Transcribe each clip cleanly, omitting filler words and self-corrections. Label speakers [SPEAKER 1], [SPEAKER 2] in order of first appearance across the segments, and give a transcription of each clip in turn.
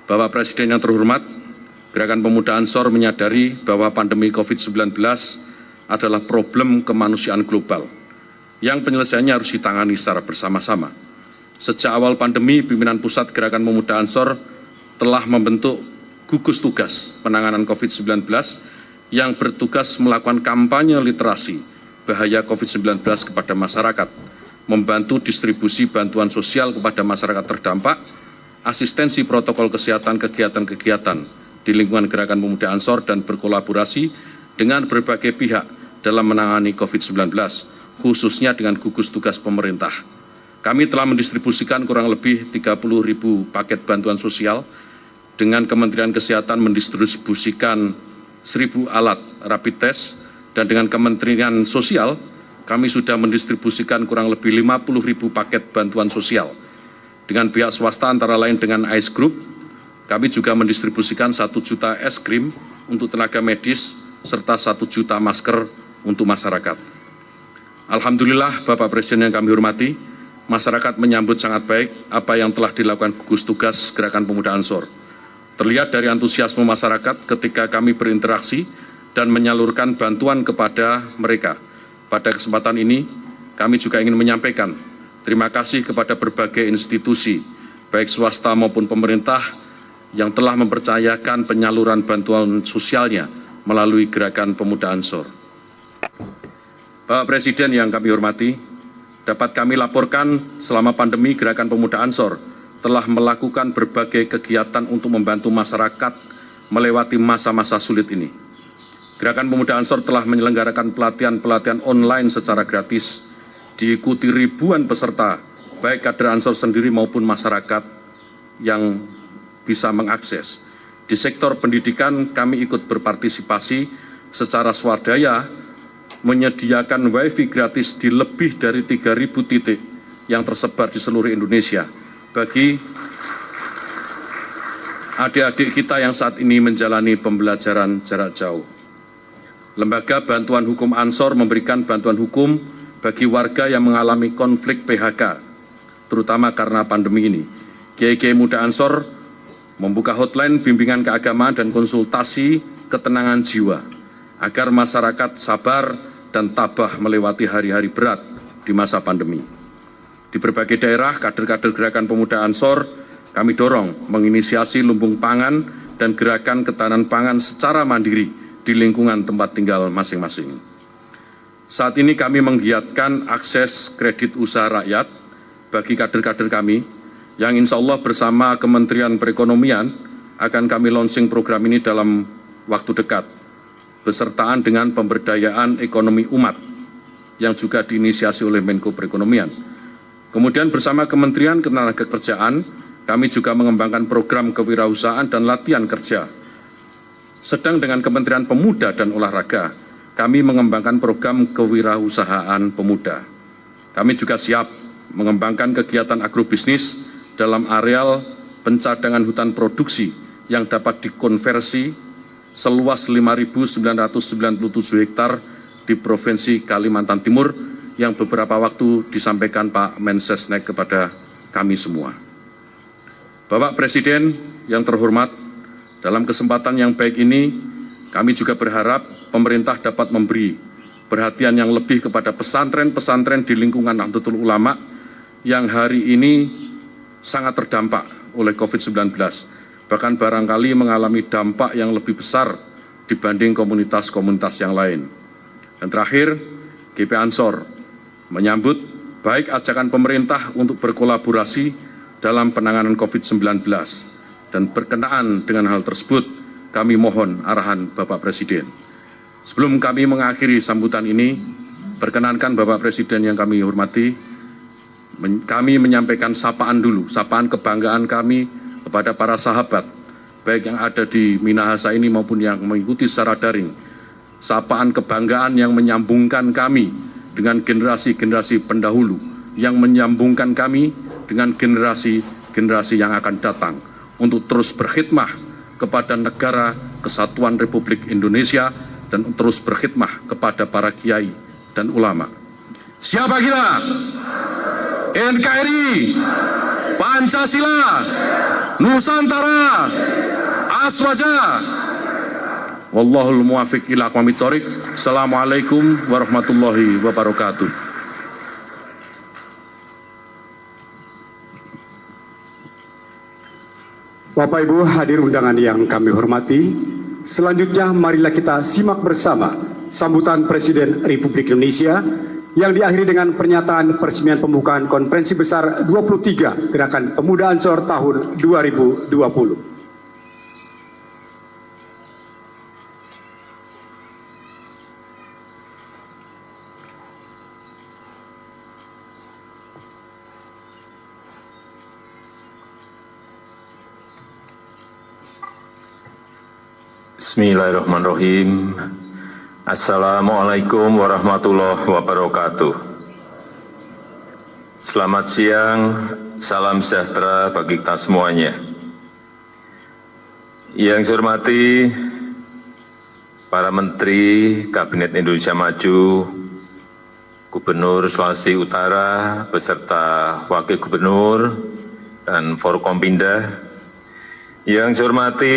[SPEAKER 1] Bapak Presiden yang terhormat, Gerakan Pemuda Ansor menyadari bahwa pandemi COVID-19 adalah problem kemanusiaan global yang penyelesaiannya harus ditangani secara bersama-sama. Sejak awal pandemi, pimpinan pusat Gerakan Pemuda Ansor telah membentuk gugus tugas penanganan COVID-19 yang bertugas melakukan kampanye literasi bahaya COVID-19 kepada masyarakat, membantu distribusi bantuan sosial kepada masyarakat terdampak, asistensi protokol kesehatan kegiatan-kegiatan di lingkungan Gerakan Pemuda Ansor dan berkolaborasi dengan berbagai pihak dalam menangani COVID-19, khususnya dengan gugus tugas pemerintah. Kami telah mendistribusikan kurang lebih 30.000 paket bantuan sosial, dengan Kementerian Kesehatan mendistribusikan 1.000 alat rapid test, dan dengan Kementerian Sosial kami sudah mendistribusikan kurang lebih 50.000 paket bantuan sosial. Dengan pihak swasta antara lain dengan Ice Group, kami juga mendistribusikan 1 juta es krim untuk tenaga medis serta 1 juta masker untuk masyarakat. Alhamdulillah Bapak Presiden yang kami hormati, masyarakat menyambut sangat baik apa yang telah dilakukan gugus tugas Gerakan Pemuda Ansor. Terlihat dari antusiasme masyarakat ketika kami berinteraksi dan menyalurkan bantuan kepada mereka. Pada kesempatan ini, kami juga ingin menyampaikan terima kasih kepada berbagai institusi, baik swasta maupun pemerintah, yang telah mempercayakan penyaluran bantuan sosialnya melalui Gerakan Pemuda Ansor. Bapak Presiden yang kami hormati, dapat kami laporkan selama pandemi Gerakan Pemuda Ansor telah melakukan berbagai kegiatan untuk membantu masyarakat melewati masa-masa sulit ini. Gerakan Pemuda Ansor telah menyelenggarakan pelatihan-pelatihan online secara gratis, diikuti ribuan peserta, baik kader Ansor sendiri maupun masyarakat yang bisa mengakses. Di sektor pendidikan, kami ikut berpartisipasi secara swadaya menyediakan wifi gratis di lebih dari 3.000 titik yang tersebar di seluruh Indonesia bagi adik-adik kita yang saat ini menjalani pembelajaran jarak jauh. Lembaga Bantuan Hukum Ansor memberikan bantuan hukum bagi warga yang mengalami konflik PHK, terutama karena pandemi ini. Kiai-kiai Muda Ansor membuka hotline bimbingan keagamaan dan konsultasi ketenangan jiwa, agar masyarakat sabar dan tabah melewati hari-hari berat di masa pandemi. Di berbagai daerah, kader-kader Gerakan Pemuda Ansor, kami dorong menginisiasi lumbung pangan dan gerakan ketahanan pangan secara mandiri di lingkungan tempat tinggal masing-masing. Saat ini kami menggiatkan akses kredit usaha rakyat bagi kader-kader kami, yang insya Allah bersama Kementerian Perekonomian akan kami launching program ini dalam waktu dekat, besertaan dengan pemberdayaan ekonomi umat yang juga diinisiasi oleh Menko Perekonomian. Kemudian bersama Kementerian Ketenagakerjaan, kami juga mengembangkan program kewirausahaan dan latihan kerja. Sedang dengan Kementerian Pemuda dan Olahraga, kami mengembangkan program kewirausahaan pemuda. Kami juga siap mengembangkan kegiatan agrobisnis dalam areal pencadangan hutan produksi yang dapat dikonversi seluas 5.997 hektar di Provinsi Kalimantan Timur yang beberapa waktu disampaikan Pak Mensesnek kepada kami semua. Bapak Presiden yang terhormat, dalam kesempatan yang baik ini, kami juga berharap pemerintah dapat memberi perhatian yang lebih kepada pesantren-pesantren di lingkungan Nahdlatul Ulama yang hari ini sangat terdampak oleh COVID-19, bahkan barangkali mengalami dampak yang lebih besar dibanding komunitas-komunitas yang lain. Dan terakhir, GP Ansor menyambut baik ajakan pemerintah untuk berkolaborasi dalam penanganan COVID-19, dan berkenaan dengan hal tersebut, kami mohon arahan Bapak Presiden. Sebelum kami mengakhiri sambutan ini, perkenankan Bapak Presiden yang kami hormati, kami menyampaikan sapaan dulu, sapaan kebanggaan kami kepada para sahabat, baik yang ada di Minahasa ini maupun yang mengikuti secara daring. Sapaan kebanggaan yang menyambungkan kami dengan generasi-generasi pendahulu, yang menyambungkan kami dengan generasi-generasi yang akan datang, untuk terus berkhidmah kepada negara Kesatuan Republik Indonesia dan terus berkhidmah kepada para kiai dan ulama. Siapa kita? NKRI, Pancasila, Nusantara, Aswaja. Wallahul muwafiq ila aqwamit thoriq. Assalamualaikum warahmatullahi wabarakatuh.
[SPEAKER 2] Bapak Ibu hadir undangan yang kami hormati, selanjutnya marilah kita simak bersama sambutan Presiden Republik Indonesia yang diakhiri dengan pernyataan peresmian pembukaan Konferensi Besar 23 Gerakan Pemuda Ansor tahun 2020.
[SPEAKER 3] Bismillahirrahmanirrahim. Assalamualaikum warahmatullahi wabarakatuh. Selamat siang, salam sejahtera bagi kita semuanya. Yang saya hormati para Menteri Kabinet Indonesia Maju, Gubernur Sulawesi Utara beserta Wakil Gubernur dan Forkompinda. Yang saya hormati,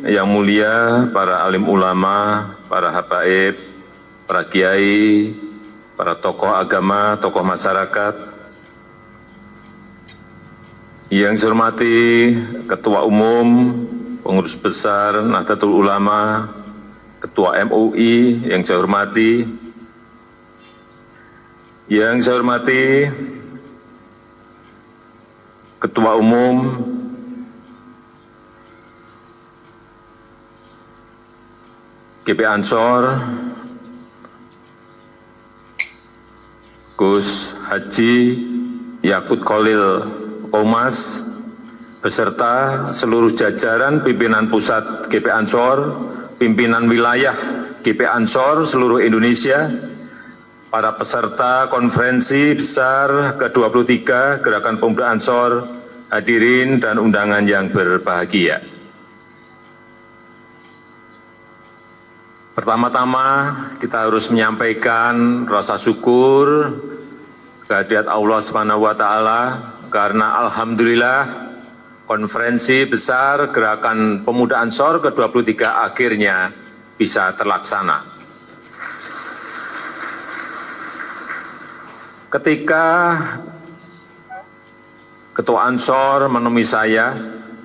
[SPEAKER 3] yang mulia para alim ulama, para habaib, para kiai, para tokoh agama, tokoh masyarakat. Yang saya hormati Ketua Umum, Pengurus Besar Nahdlatul Ulama, Ketua MUI yang saya hormati. Yang saya hormati Ketua Umum GP Ansor, Gus Haji Yakut Khalil Qomas, beserta seluruh jajaran pimpinan pusat GP Ansor, pimpinan wilayah GP Ansor seluruh Indonesia, para peserta konferensi besar ke-23 Gerakan Pemuda Ansor, hadirin dan undangan yang berbahagia. Pertama-tama kita harus menyampaikan rasa syukur kehadirat Allah SWT karena alhamdulillah konferensi besar Gerakan Pemuda Ansor ke-23 akhirnya bisa terlaksana. Ketika Ketua Ansor menemui saya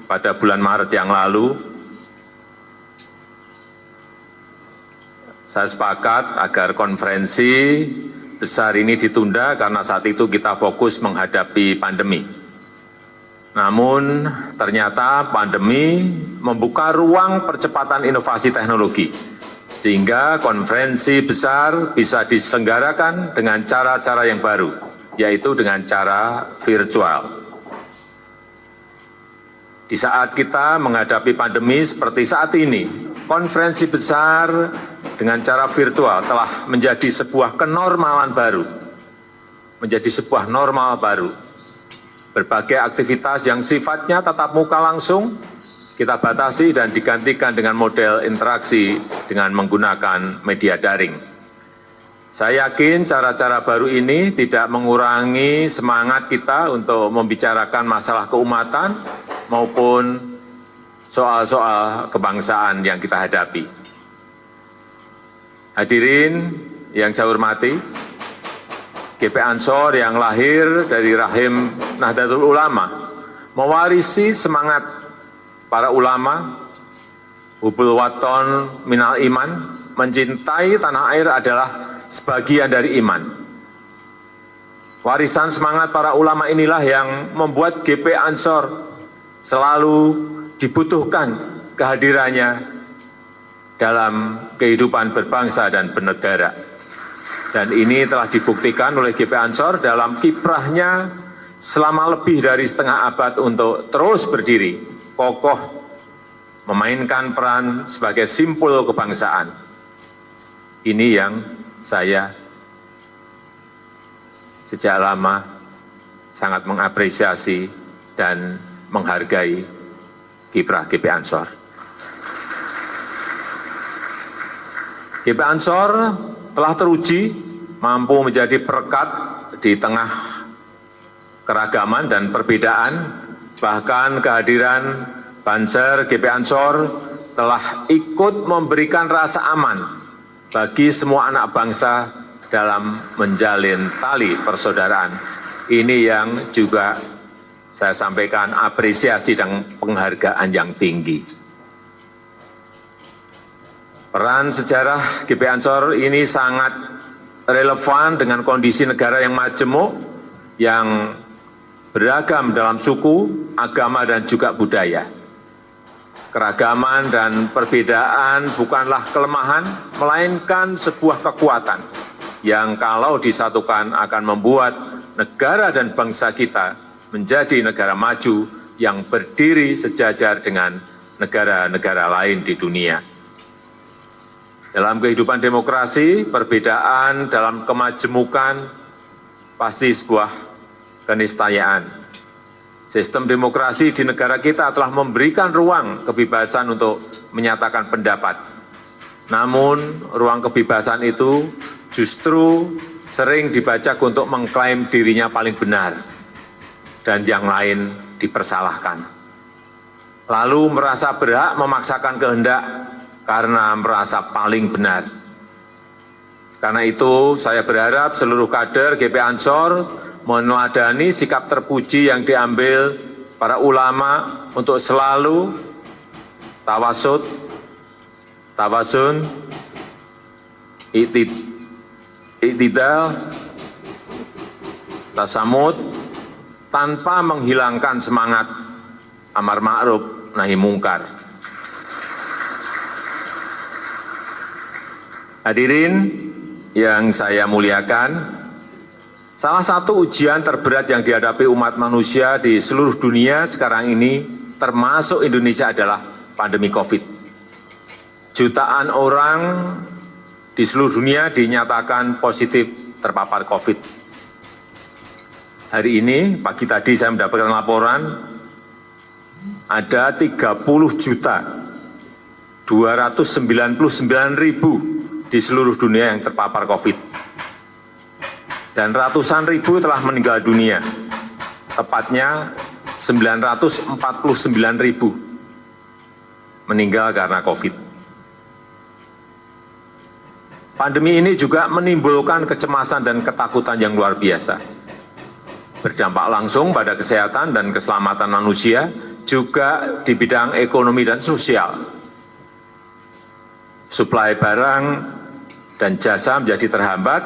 [SPEAKER 3] pada bulan Maret yang lalu, saya sepakat agar konferensi besar ini ditunda karena saat itu kita fokus menghadapi pandemi. Namun ternyata pandemi membuka ruang percepatan inovasi teknologi, sehingga konferensi besar bisa diselenggarakan dengan cara-cara yang baru, yaitu dengan cara virtual. Di saat kita menghadapi pandemi seperti saat ini, konferensi besar dengan cara virtual telah menjadi sebuah kenormalan baru, menjadi sebuah normal baru. Berbagai aktivitas yang sifatnya tatap muka langsung kita batasi dan digantikan dengan model interaksi dengan menggunakan media daring. Saya yakin cara-cara baru ini tidak mengurangi semangat kita untuk membicarakan masalah keumatan maupun soal-soal kebangsaan yang kita hadapi. Hadirin yang saya hormati, GP Ansor yang lahir dari rahim Nahdlatul Ulama mewarisi semangat para ulama, hubul waton minal iman, mencintai tanah air adalah sebagian dari iman. Warisan semangat para ulama inilah yang membuat GP Ansor selalu dibutuhkan kehadirannya dalam kehidupan berbangsa dan bernegara. Dan ini telah dibuktikan oleh GP Ansor dalam kiprahnya selama lebih dari setengah abad untuk terus berdiri, kokoh, memainkan peran sebagai simpul kebangsaan. Ini yang saya sejak lama sangat mengapresiasi dan menghargai kiprah GP Ansor. GP Ansor telah teruji mampu menjadi perekat di tengah keragaman dan perbedaan Bahkan kehadiran Banser GP Ansor telah ikut memberikan rasa aman bagi semua anak bangsa dalam menjalin tali persaudaraan. Ini yang juga saya sampaikan apresiasi dan penghargaan yang tinggi. Peran sejarah GP Ansor ini sangat relevan dengan kondisi negara yang majemuk, yang beragam dalam suku, agama, dan juga budaya. Keragaman dan perbedaan bukanlah kelemahan, melainkan sebuah kekuatan yang kalau disatukan akan membuat negara dan bangsa kita menjadi negara maju yang berdiri sejajar dengan negara-negara lain di dunia. Dalam kehidupan demokrasi, perbedaan dalam kemajemukan pasti sebuah keniscayaan. Sistem demokrasi di negara kita telah memberikan ruang kebebasan untuk menyatakan pendapat. Namun, ruang kebebasan itu justru sering dibajak untuk mengklaim dirinya paling benar dan yang lain dipersalahkan. Lalu merasa berhak memaksakan kehendak karena merasa paling benar. Karena itu, saya berharap seluruh kader GP Ansor meneladani sikap terpuji yang diambil para ulama untuk selalu tawassun, iktidal, tasamud, tanpa menghilangkan semangat amar ma'ruf nahi mungkar. Hadirin yang saya muliakan, salah satu ujian terberat yang dihadapi umat manusia di seluruh dunia sekarang ini, termasuk Indonesia, adalah pandemi COVID. Jutaan orang di seluruh dunia dinyatakan positif terpapar COVID. Hari ini, pagi tadi saya mendapatkan laporan, ada 30.299.000 di seluruh dunia yang terpapar COVID. Dan ratusan ribu telah meninggal dunia, tepatnya 949.000 meninggal karena COVID. Pandemi ini juga menimbulkan kecemasan dan ketakutan yang luar biasa. Berdampak langsung pada kesehatan dan keselamatan manusia, juga di bidang ekonomi dan sosial. Suplai barang dan jasa menjadi terhambat,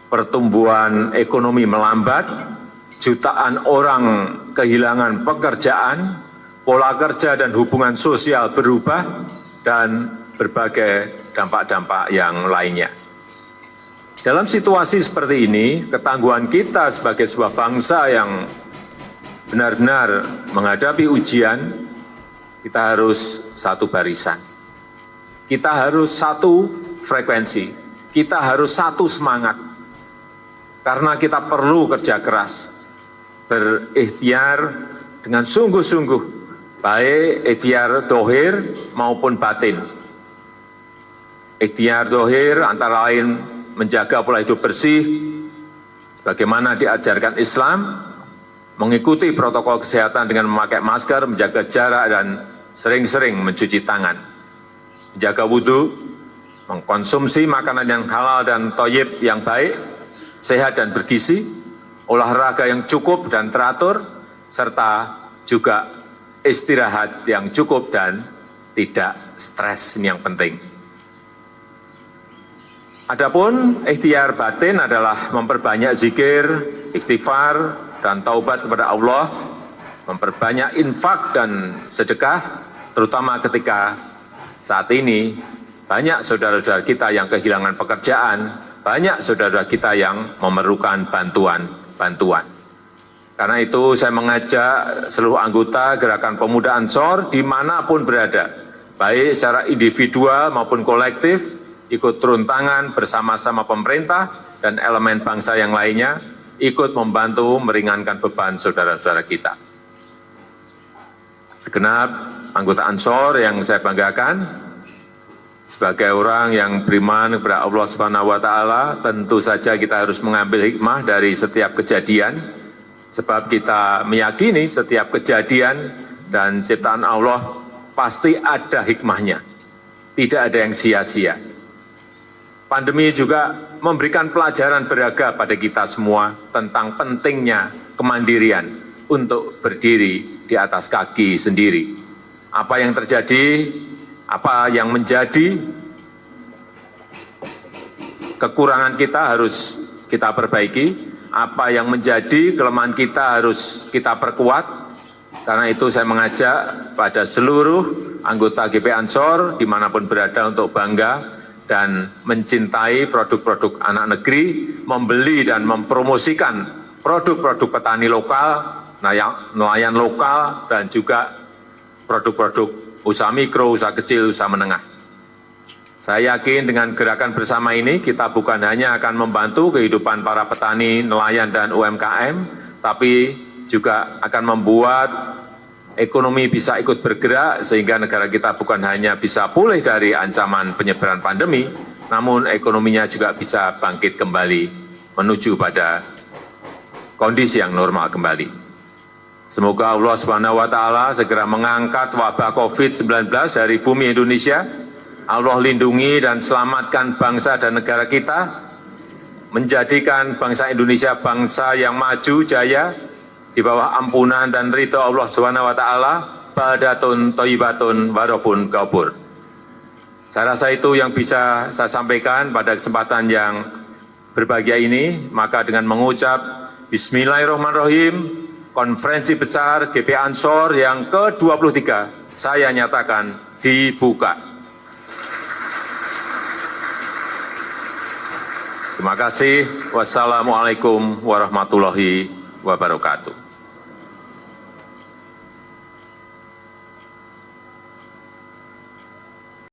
[SPEAKER 3] pertumbuhan ekonomi melambat, jutaan orang kehilangan pekerjaan, pola kerja dan hubungan sosial berubah, dan berbagai dampak-dampak yang lainnya. Dalam situasi seperti ini, ketangguhan kita sebagai sebuah bangsa yang benar-benar menghadapi ujian, kita harus satu barisan. Kita harus satu frekuensi, kita harus satu semangat. Karena kita perlu kerja keras, berikhtiar dengan sungguh-sungguh, baik ikhtiar dohir maupun batin. Ikhtiar dohir antara lain menjaga pola hidup bersih, sebagaimana diajarkan Islam, mengikuti protokol kesehatan dengan memakai masker, menjaga jarak, dan sering-sering mencuci tangan. Menjaga wudhu, mengkonsumsi makanan yang halal dan thayyib yang baik, sehat dan bergizi, olahraga yang cukup dan teratur, serta juga istirahat yang cukup dan tidak stres, ini yang penting. Adapun ikhtiar batin adalah memperbanyak zikir, istighfar, dan taubat kepada Allah, memperbanyak infak dan sedekah, terutama ketika saat ini banyak saudara-saudara kita yang kehilangan pekerjaan, banyak saudara kita yang memerlukan bantuan. Karena itu saya mengajak seluruh anggota Gerakan Pemuda Ansor dimanapun berada, baik secara individual maupun kolektif, ikut turun tangan bersama-sama pemerintah dan elemen bangsa yang lainnya, ikut membantu meringankan beban saudara-saudara kita. Segenap anggota Ansor yang saya banggakan, sebagai orang yang beriman kepada Allah Subhanahu wa Ta'ala, tentu saja kita harus mengambil hikmah dari setiap kejadian Sebab kita meyakini setiap kejadian dan ciptaan Allah pasti ada hikmahnya. Tidak ada yang sia-sia. Pandemi juga memberikan pelajaran berharga pada kita semua tentang pentingnya kemandirian untuk berdiri di atas kaki sendiri. Apa yang terjadi, apa yang menjadi kekurangan kita harus kita perbaiki, apa yang menjadi kelemahan kita harus kita perkuat. Karena itu saya mengajak pada seluruh anggota GP Ansor dimanapun berada untuk bangga dan mencintai produk-produk anak negeri, membeli dan mempromosikan produk-produk petani lokal, nelayan lokal, dan juga produk-produk usaha mikro, usaha kecil, usaha menengah. Saya yakin dengan gerakan bersama ini kita bukan hanya akan membantu kehidupan para petani, nelayan, dan UMKM, tapi juga akan membuat ekonomi bisa ikut bergerak sehingga negara kita bukan hanya bisa pulih dari ancaman penyebaran pandemi, namun ekonominya juga bisa bangkit kembali menuju pada kondisi yang normal kembali. Semoga Allah Subhanahu wa Ta'ala segera mengangkat wabah COVID-19 dari bumi Indonesia. Allah lindungi dan selamatkan bangsa dan negara kita, menjadikan bangsa Indonesia bangsa yang maju jaya di bawah ampunan dan ridho Allah Subhanahu wa Ta'ala, badatun thayyibatun warabun ghafur. Saya rasa itu yang bisa saya sampaikan pada kesempatan yang berbahagia ini. Maka dengan mengucap Bismillahirrahmanirrahim, konferensi besar GP Ansor yang ke-23 saya nyatakan dibuka. Terima kasih. Wassalamualaikum warahmatullahi wabarakatuh.